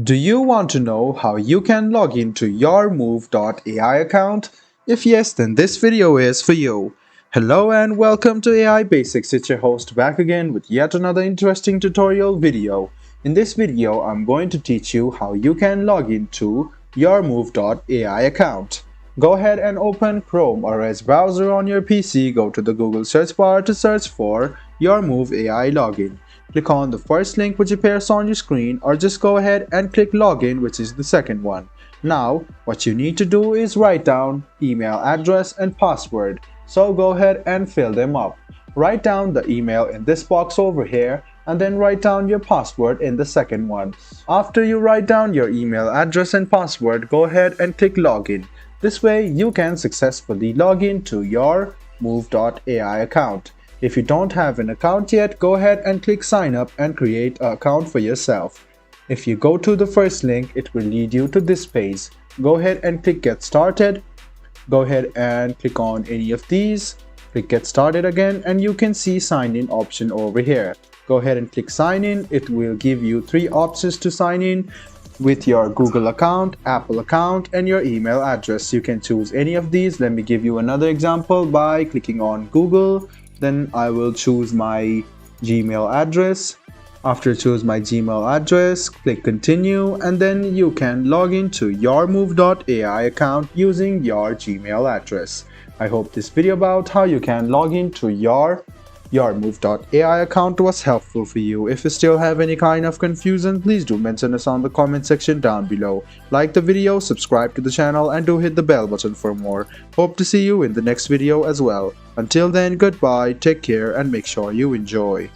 Do you want to know how you can log into your yourmove.ai account? If yes, then this video is for you. Hello and welcome to AI Basics. It's your host back again with yet another interesting tutorial video. In this video, I'm going to teach you how you can log into your yourmove.ai account. Go ahead and open Chrome or Edge browser on your PC. Go to the Google search bar to search for yourmove AI login. Click on the first link which appears on your screen, or just go ahead and click login, which is the second one. Now what you need to do is write down email address and password. So go ahead and fill them up. Write down the email in this box over here and then write down your password in the second one. After you write down your email address and password, go ahead and click login. This way you can successfully log in to your yourmove.ai account. If you don't have an account yet, go ahead and click sign up and create an account for yourself. If you go to the first link, it will lead you to this page. Go ahead and click get started. Go ahead and click on any of these. Click get started again and you can see sign in option over here. Go ahead and click sign in. It will give you three options to sign in with your Google account, Apple account and your email address. You can choose any of these. Let me give you another example by clicking on Google. Then I will choose my Gmail address. After choose my Gmail address, click continue and then you can log into your yourmove.ai account using your Gmail address. I hope this video about how you can log into your yourmove.ai account was helpful for you. If you still have any kind of confusion, please do mention us on the comment section down below. Like the video, subscribe to the channel and do hit the bell button for more. Hope to see you in the next video as well. Until then, goodbye, take care and make sure you enjoy.